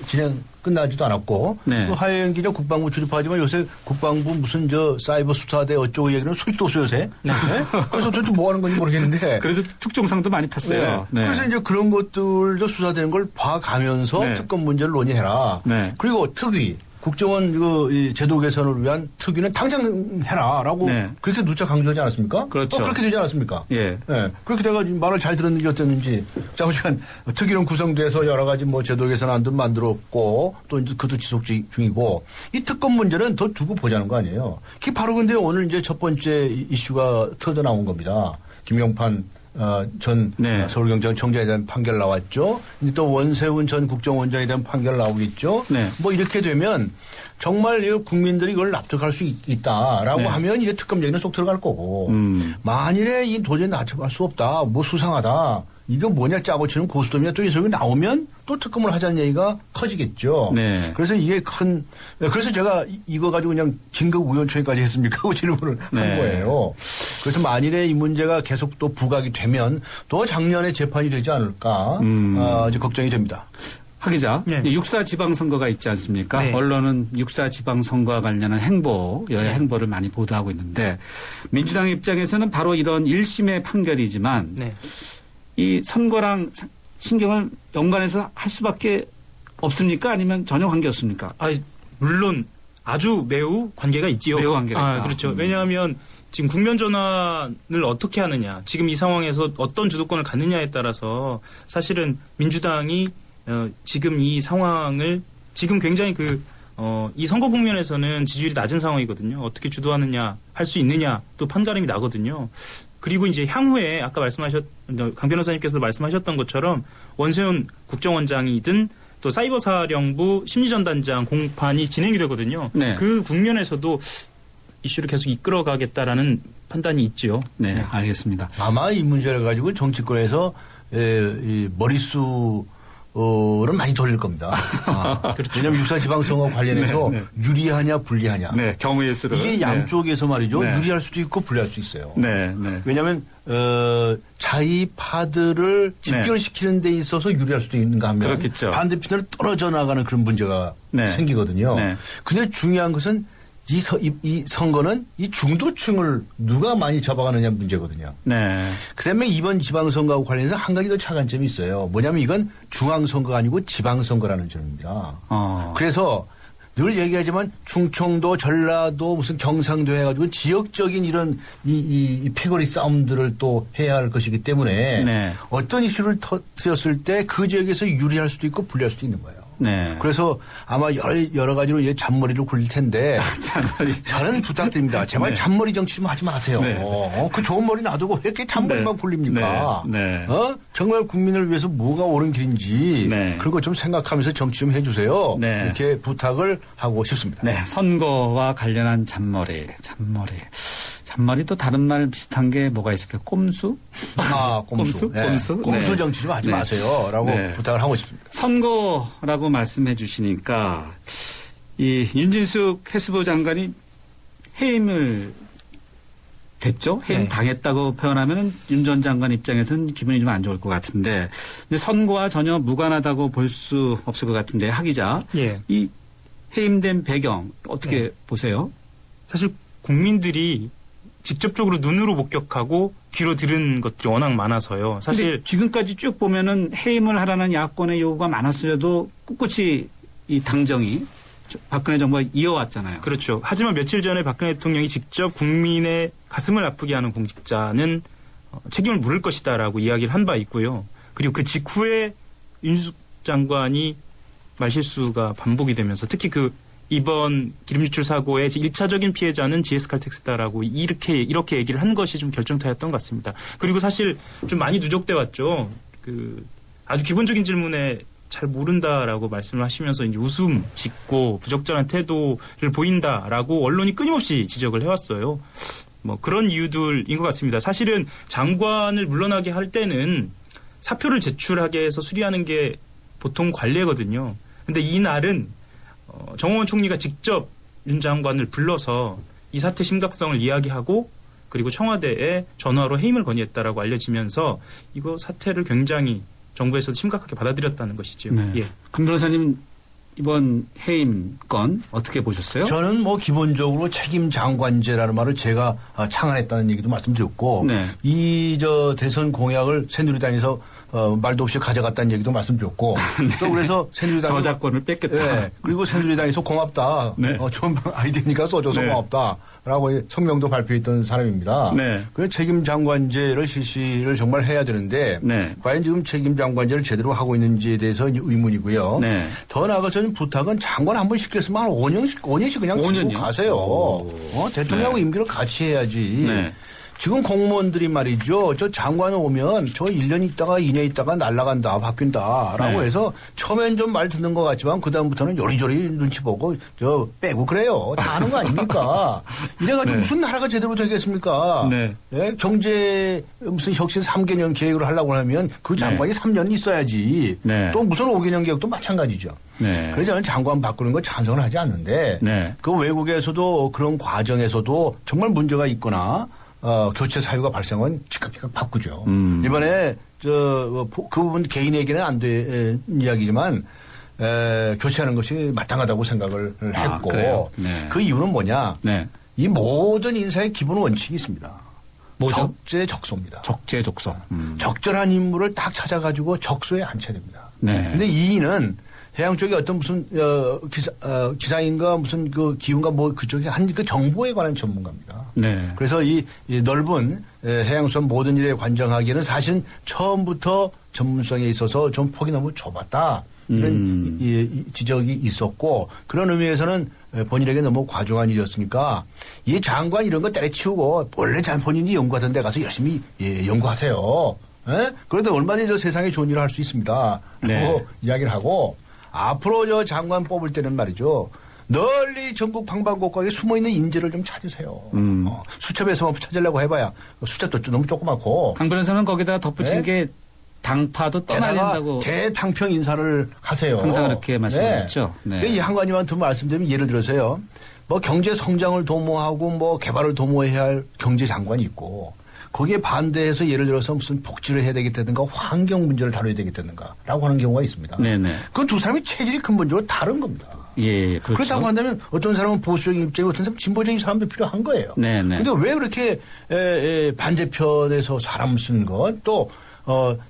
진행 끝나지도 않았고 그 하영기죠 국방부 출입하지만 요새 국방부 무슨 사이버 수사대 어쩌고 얘기는 소식도 없어요 요새. 네. 그래서 도대체 뭐 하는 건지 모르겠는데. 그래도 특종상도 많이 탔어요. 네. 그래서 이제 그런 것들도 수사되는 걸 봐가면서 특검 문제를 논의해라. 그리고 특위. 국정원 이 제도 개선을 위한 특위는 당장 해라라고 그렇게 누차 강조하지 않았습니까? 그렇죠. 그렇게 되지 않았습니까? 예. 네. 그렇게 내가 말을 잘 들었는지 어땠는지. 자우지간 특위는 구성돼서 여러 가지 뭐 제도 개선안도 만들었고 또 그것도 지속 중이고 이 특검 문제는 더 두고 보자는 거 아니에요. 그게 바로 근데 오늘 이제 첫 번째 이슈가 터져 나온 겁니다. 김용판 전 서울경찰청장에 대한 판결 나왔죠. 또 원세훈 전 국정원장에 대한 판결 나오겠죠. 뭐 이렇게 되면 정말 국민들이 이걸 납득할 수 있다라고 하면 이제 특검 얘기는 쏙 들어갈 거고 만일에 이 도저히 납득할 수 없다. 뭐 수상하다. 이거 뭐냐 짜고치는 고스톱이냐 또 이 소리 나오면 또 특검을 하자는 얘기가 커지겠죠. 그래서 이게 그래서 제가 이거 가지고 그냥 긴급의원총회까지 했습니까? 하고 질문을 한 거예요. 그래서 만일에 이 문제가 계속 또 부각이 되면 또 작년에 재판이 되지 않을까 이제 걱정이 됩니다. 하 기자, 육사 지방선거가 있지 않습니까? 언론은 육사 지방선거와 관련한 여야 행보를 많이 보도하고 있는데 민주당 입장에서는 바로 이런 1심의 판결이지만 이 선거랑 신경을 연관해서 할 수밖에 없습니까? 아니면 전혀 관계 없습니까? 물론 아주 매우 관계가 있지요. 매우 관계가 있다. 그렇죠. 왜냐하면 지금 국면 전환을 어떻게 하느냐, 지금 이 상황에서 어떤 주도권을 갖느냐에 따라서 사실은 민주당이 지금 이 상황을 지금 굉장히 이 선거 국면에서는 지지율이 낮은 상황이거든요. 어떻게 주도하느냐, 할 수 있느냐 또 판가름이 나거든요. 그리고 이제 향후에 아까 강 변호사님께서도 말씀하셨던 것처럼 원세훈 국정원장이든 또 사이버사령부 심리전단장 공판이 진행이 되거든요. 그 국면에서도 이슈를 계속 이끌어가겠다라는 판단이 있죠. 네, 알겠습니다. 아마 이 문제를 가지고 정치권에서 이 머릿수 를 많이 돌릴 겁니다. 그렇죠. 왜냐하면 육사지방선거 관련해서 유리하냐 불리하냐. 경우의 수를. 이게 양쪽에서 말이죠. 유리할 수도 있고 불리할 수 있어요. 왜냐하면 자의파들을 집결시키는 데 있어서 유리할 수도 있는가 하면 그렇겠죠. 반대편으로 떨어져 나가는 그런 문제가 생기거든요. 근데 중요한 것은 이 선거는 이 중도층을 누가 많이 잡아가느냐 문제거든요. 그다음에 이번 지방선거하고 관련해서 한 가지 더 차관점이 있어요. 뭐냐면 이건 중앙선거가 아니고 지방선거라는 점입니다. 그래서 늘 얘기하지만 충청도, 전라도, 무슨 경상도 해가지고 지역적인 이런 이 패거리 싸움들을 또 해야 할 것이기 때문에 어떤 이슈를 터뜨렸을 때 그 지역에서 유리할 수도 있고 불리할 수도 있는 거예요. 네. 그래서 아마 여러 가지로 이제 잔머리를 굴릴 텐데 잔머리. 저는 부탁드립니다. 제발 네. 잔머리 정치 좀 하지 마세요. 네. 그 좋은 머리 놔두고 왜 이렇게 잔머리만 네. 굴립니까? 네. 정말 국민을 위해서 뭐가 옳은 길인지 네. 그런 거 좀 생각하면서 정치 좀 해주세요. 네. 이렇게 부탁을 하고 싶습니다. 네, 선거와 관련한 잔머리도 다른 말 비슷한 게 뭐가 있을까요? 꼼수? 꼼수. 네. 꼼수? 꼼수 네. 정치 좀 하지 네. 마세요. 라고 네. 부탁을 하고 싶습니다. 선거라고 말씀해 주시니까 이 윤진숙 해수부 장관이 해임을 됐죠? 해임 네. 당했다고 표현하면 윤 전 장관 입장에서는 기분이 좀 안 좋을 것 같은데 근데 선거와 전혀 무관하다고 볼 수 없을 것 같은데 하 기자. 예. 이 해임된 배경 어떻게 네. 보세요? 사실 국민들이 직접적으로 눈으로 목격하고 귀로 들은 것들이 워낙 많아서요. 사실 지금까지 쭉 보면은 해임을 하라는 야권의 요구가 많았어도 꿋꿋이 이 당정이 박근혜 정부가 이어왔잖아요. 그렇죠. 하지만 며칠 전에 박근혜 대통령이 직접 국민의 가슴을 아프게 하는 공직자는 책임을 물을 것이다라고 이야기를 한 바 있고요. 그리고 그 직후에 윤수석 장관이 말실수가 반복이 되면서 특히 그 이번 기름 유출 사고의 1차적인 피해자는 GS칼텍스다라고 이렇게 얘기를 한 것이 좀 결정타였던 것 같습니다. 그리고 사실 좀 많이 누적돼 왔죠. 그 아주 기본적인 질문에 잘 모른다라고 말씀을 하시면서 이제 웃음 짓고 부적절한 태도를 보인다라고 언론이 끊임없이 지적을 해왔어요. 뭐 그런 이유들인 것 같습니다. 사실은 장관을 물러나게 할 때는 사표를 제출하게 해서 수리하는 게 보통 관례거든요. 근데 이 날은 정호원 총리가 직접 윤 장관을 불러서 이 사태 심각성을 이야기하고 그리고 청와대에 전화로 해임을 건의했다라고 알려지면서 이거 사태를 굉장히 정부에서도 심각하게 받아들였다는 것이죠. 네. 예. 금 변호사님 이번 해임 건 어떻게 보셨어요? 저는 뭐 기본적으로 책임 장관제라는 말을 제가 창안했다는 얘기도 말씀드렸고 네. 이 대선 공약을 새누리당에서 말도 없이 가져갔다는 얘기도 말씀드렸고 네. 또 그래서 새누리당 저작권을 뺐겠다. 네. 그리고 새누리당에서 고맙다. 네. 좋은 아이디어니까 써줘서 네. 고맙다라고 성명도 발표했던 사람입니다. 네. 그래서 책임 장관제를 실시를 정말 해야 되는데 네. 과연 지금 책임 장관제를 제대로 하고 있는지에 대해서 의문이고요. 네. 더 나아가서는 부탁은 장관 한 번 시켰으면 한 5년씩 그냥 들고 5년이요? 가세요. 대통령하고 네. 임기를 같이 해야지. 네. 지금 공무원들이 말이죠. 저 장관 오면 저 1년 있다가 2년 있다가 날아간다, 바뀐다라고 네. 해서 처음엔 좀 말 듣는 것 같지만 그다음부터는 요리조리 눈치 보고 저 빼고 그래요. 다 하는 거 아닙니까? 이래가지고 네. 무슨 나라가 제대로 되겠습니까? 네. 예? 경제 무슨 혁신 3개년 계획을 하려고 하면 그 장관이 3년 있어야지. 네. 또 무슨 5개년 계획도 마찬가지죠. 네. 그래서 저는 장관 바꾸는 거 찬성을 하지 않는데 네. 그 외국에서도 그런 과정에서도 정말 문제가 있거나 교체 사유가 발생은 즉각 바꾸죠. 이번에 그 부분 개인에게는 안 된 이야기지만 교체하는 것이 마땅하다고 생각을 했고 그래요? 네. 그 이유는 뭐냐? 네. 이 모든 인사의 기본 원칙이 있습니다. 뭐죠? 적재적소입니다. 적재적소. 적절한 인물을 딱 찾아가지고 적소에 앉혀야 됩니다. 네. 근데 이인은 해양 쪽에 어떤 무슨 기상인가 무슨 그 기운가 뭐 그쪽에 한 그 정보에 관한 전문가입니다. 네. 그래서 이 넓은 해양수산 모든 일에 관정하기에는 사실은 처음부터 전문성에 있어서 좀 폭이 너무 좁았다. 이런 이 지적이 있었고 그런 의미에서는 본인에게 너무 과중한 일이었으니까 이 장관 이런 거 때려치우고 원래 본인이 연구하던 데 가서 열심히 연구하세요. 예? 그런데 얼마든지 저 세상에 좋은 일을 할 수 있습니다. 네. 라고 이야기를 하고 앞으로 저 장관 뽑을 때는 말이죠. 널리 전국 방방곡곡에 숨어있는 인재를 좀 찾으세요. 수첩에서만 찾으려고 해봐야 숫자도 너무 조그맣고. 강 변호사는 거기다 덧붙인 네? 게 당파도 떠나야 게다가 된다고. 대탕평 인사를 하세요. 항상 그렇게 말씀하셨죠. 네. 이 한 가지만 더 말씀드리면 예를 들어서요. 뭐 경제 성장을 도모하고 뭐 개발을 도모해야 할 경제 장관이 있고 거기에 반대해서 예를 들어서 무슨 복지를 해야 되겠다든가 환경 문제를 다뤄야 되겠다든가라고 하는 경우가 있습니다. 네네. 그 두 사람이 체질이 근본적으로 다른 겁니다. 예, 그렇죠. 그렇다고 한다면 어떤 사람은 보수적인 입장이고 어떤 사람은 진보적인 사람도 필요한 거예요. 네네. 근데 왜 그렇게 반대편에서 사람 쓴 것 또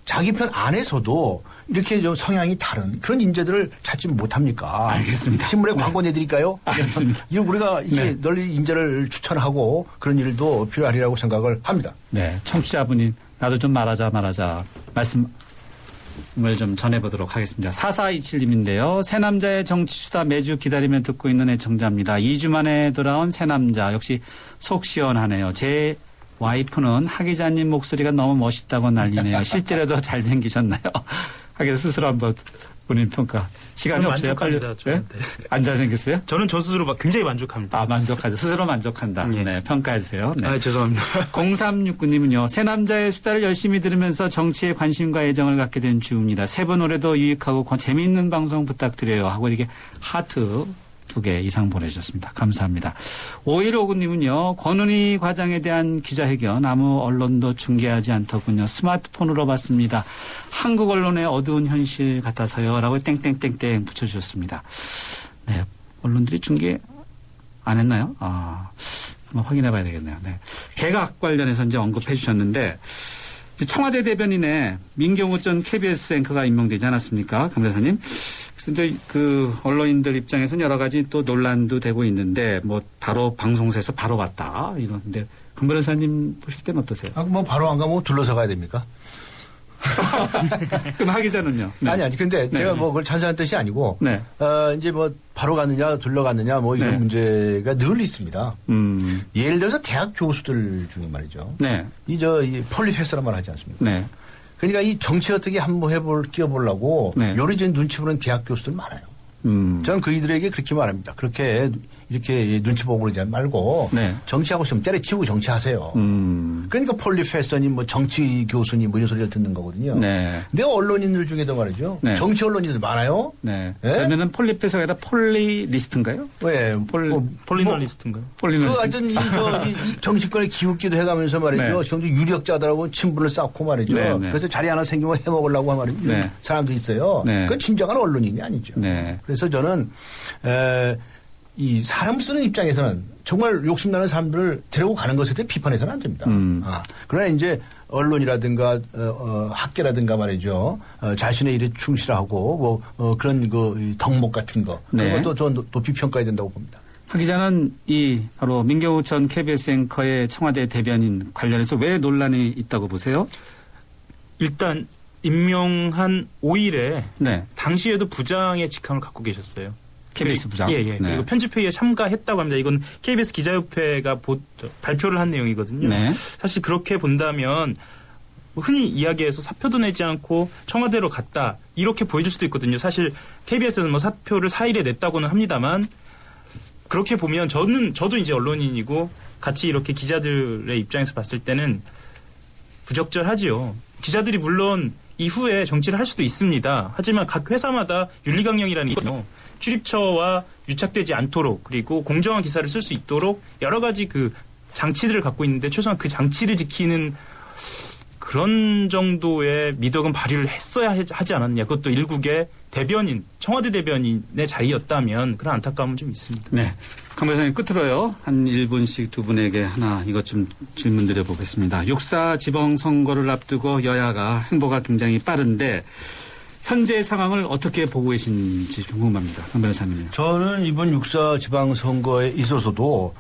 자기 편 안에서도 이렇게 좀 성향이 다른 그런 인재들을 찾지 못합니까? 알겠습니다. 신문에 광고 내드릴까요? 알겠습니다. 이거 우리가 이게 네. 널리 인재를 추천하고 그런 일도 필요하리라고 생각을 합니다. 네. 청취자분이 나도 좀 말하자 말씀 좀 전해보도록 하겠습니다. 4427님인데요. 새남자의 정치수다 매주 기다리며 듣고 있는 애청자입니다. 2주 만에 돌아온 새남자 역시 속 시원하네요. 제 와이프는 하 기자님 목소리가 너무 멋있다고 난리네요. 실제로도 잘생기셨나요? 하기자 스스로 한번 본인 평가. 시간이 없어요. 빨리. 네? 안 잘생겼어요? 저는 저 스스로 굉장히 만족합니다. 아, 만족하죠. 스스로 만족한다. 네, 평가해주세요. 네. 아, 죄송합니다. 0369님은요. 새 남자의 수다를 열심히 들으면서 정치에 관심과 애정을 갖게 된 주입니다. 세 분 올해도 유익하고 재미있는 방송 부탁드려요. 하고 이렇게 하트 2개 이상 보내주셨습니다. 감사합니다. 5159님은요. 권은희 과장에 대한 기자회견 아무 언론도 중계하지 않더군요. 스마트폰으로 봤습니다. 한국 언론의 어두운 현실 같아서요. 라고 땡땡땡땡 붙여주셨습니다. 네, 언론들이 중계 안 했나요? 한번 확인해 봐야 되겠네요. 네. 개각 관련해서 이제 언급해 주셨는데 청와대 대변인에 민경우 전 KBS 앵커가 임명되지 않았습니까? 강 변호사님. 그래서 이제 그 언론인들 입장에서는 여러 가지 또 논란도 되고 있는데 뭐 바로 방송사에서 바로 왔다 이러는데 강 변호사님 보실 때는 어떠세요? 뭐 바로 안 가면 둘러서 가야 됩니까? 그럼 하 기자는요? 네. 아니. 근데 제가 뭐 그걸 찬성한 뜻이 아니고, 네. 이제 뭐 바로 갔느냐, 둘러갔느냐, 뭐 이런 문제가 늘 있습니다. 예를 들어서 대학 교수들 중에 말이죠. 네. 이 폴리페서란 말 하지 않습니까? 네. 그러니까 이 정치 어떻게 한번 끼워보려고 요리조리 눈치 보는 대학 교수들 많아요. 저는 그이들에게 그렇게 말합니다. 그렇게 이렇게 눈치 보고 그러지 말고 정치하고 싶으면 때려치우고 정치하세요. 그러니까 폴리페서님 뭐 정치 교수님 뭐 이런 소리를 듣는 거거든요. 네. 근데 언론인들 중에도 말이죠. 네. 정치 언론인들 많아요. 네. 그러면은 폴리페서가 아니라 폴리리스트인가요? 네. 폴리널리스트인가요? 그 하여튼 이 정치권에 기웃기도 해가면서 말이죠. 경제 유력자들하고 친분을 쌓고 말이죠. 그래서 자리 하나 생기면 해먹으려고 말이죠. 사람도 있어요. 그건 진정한 언론인이 아니죠. 그래서 저는 이 사람 쓰는 입장에서는 정말 욕심나는 사람들을 데리고 가는 것에 대해 비판해서는 안 됩니다. 그러나 이제 언론이라든가 학계라든가 말이죠. 자신의 일에 충실하고 뭐 그런 그 덕목 같은 거 그런 것도 좀 높이 평가해야 된다고 봅니다. 하 기자는 이 바로 민경우 전 KBS 앵커의 청와대 대변인 관련해서 왜 논란이 있다고 보세요? 일단 임명한 5일에 당시에도 부장의 직함을 갖고 계셨어요. KBS 부장. 예. 그리고 편집회의에 참가했다고 합니다. 이건 KBS 기자협회가 발표를 한 내용이거든요. 사실 그렇게 본다면 흔히 이야기해서 사표도 내지 않고 청와대로 갔다 이렇게 보여줄 수도 있거든요. 사실 KBS에서는 뭐 사표를 4일에 냈다고는 합니다만 그렇게 보면 저도 이제 언론인이고 같이 이렇게 기자들의 입장에서 봤을 때는 부적절하지요. 기자들이 물론 이후에 정치를 할 수도 있습니다. 하지만 각 회사마다 윤리강령이라는 게 있거든요. 출입처와 유착되지 않도록 그리고 공정한 기사를 쓸 수 있도록 여러 가지 그 장치들을 갖고 있는데 최소한 그 장치를 지키는 그런 정도의 미덕은 발휘를 했어야 하지 않았느냐. 그것도 일국의 대변인, 청와대 대변인의 자리였다면 그런 안타까움은 좀 있습니다. 네. 강 변호사님 끝으로요. 한 1분씩 두 분에게 하나 이것 좀 질문 드려보겠습니다. 6.4 지방선거를 앞두고 여야가 행보가 굉장히 빠른데 현재 상황을 어떻게 보고 계신지 궁금합니다. 강 변호사님. 저는 이번 6.4 지방선거에 있어서도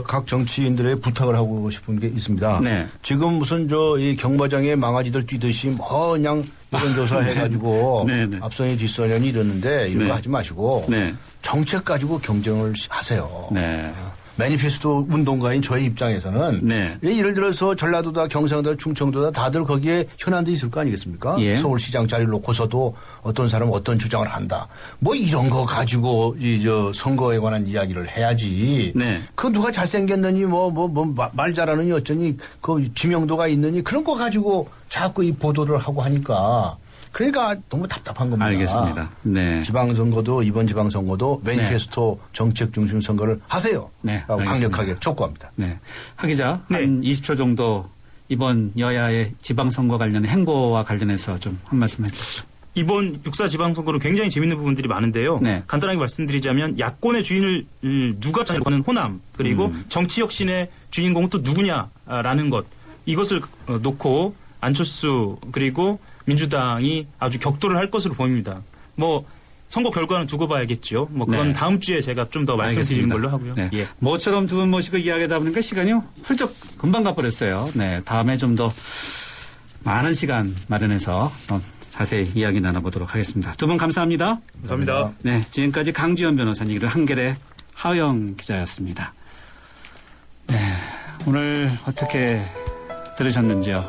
각 정치인들의 부탁을 하고 싶은 게 있습니다. 지금 무슨 이 경마장에 망아지들 뛰듯이 뭐 그냥 여론조사 해가지고 앞선이 뒷선이 이러는데 이런 거 하지 마시고 정책 가지고 경쟁을 하세요. 매니페스토 운동가인 저의 입장에서는 예를 들어서 전라도다 경상도다 충청도다 다들 거기에 현안도 있을 거 아니겠습니까? 서울시장 자리를 놓고서도 어떤 사람은 어떤 주장을 한다. 뭐 이런 거 가지고 선거에 관한 이야기를 해야지. 그 누가 잘생겼느니 말 잘하느니 어쩌니 그 지명도가 있느니 그런 거 가지고 자꾸 이 보도를 하고 하니까 그러니까 너무 답답한 겁니다. 알겠습니다. 지방선거도 이번 지방선거도 매니페스토 정책 중심 선거를 하세요. 라고 강력하게 촉구합니다. 하 기자, 한 20초 정도 이번 여야의 지방선거 관련 행보와 관련해서 좀 한 말씀 해주시죠. 이번 6.4 지방선거는 굉장히 재밌는 부분들이 많은데요. 간단하게 말씀드리자면 야권의 주인을 누가 하는 호남 그리고 정치혁신의 주인공은 또 누구냐라는 것 이것을 놓고 안철수 그리고 민주당이 아주 격돌을 할 것으로 보입니다. 뭐 선거 결과는 두고 봐야겠죠. 뭐 그건 다음 주에 제가 좀 더 말씀드리는 걸로 하고요. 모처럼 두 분 모시고 이야기하다 보니까 시간이 훌쩍 금방 가버렸어요. 다음에 좀 더 많은 시간 마련해서 자세히 이야기 나눠보도록 하겠습니다. 두 분 감사합니다. 감사합니다. 네, 지금까지 강지연 변호사님 그리고 한결의 하영 기자였습니다. 네, 오늘 어떻게 들으셨는지요?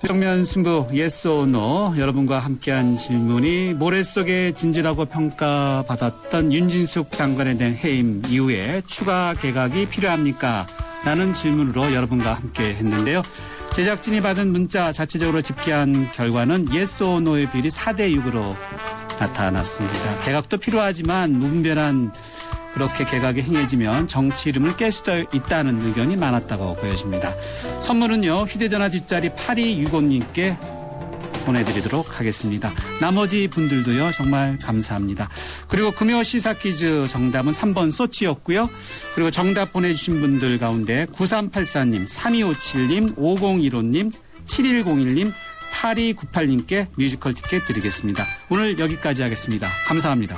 정면 승부 yes or no 여러분과 함께한 질문이 모래 속의 진주라고 평가받았던 윤진숙 장관에 대한 해임 이후에 추가 개각이 필요합니까? 라는 질문으로 여러분과 함께 했는데요. 제작진이 받은 문자 자체적으로 집계한 결과는 yes or no의 비율이 4대 6으로 나타났습니다. 개각도 필요하지만 무분별한 그렇게 개각이 행해지면 정치 이름을 깰 수도 있다는 의견이 많았다고 보여집니다. 선물은요. 휴대전화 뒷자리 8265님께 보내드리도록 하겠습니다. 나머지 분들도요. 정말 감사합니다. 그리고 금요 시사 퀴즈 정답은 3번 소치였고요. 그리고 정답 보내주신 분들 가운데 9384님, 3257님, 5015님, 7101님, 8298님께 뮤지컬 티켓 드리겠습니다. 오늘 여기까지 하겠습니다. 감사합니다.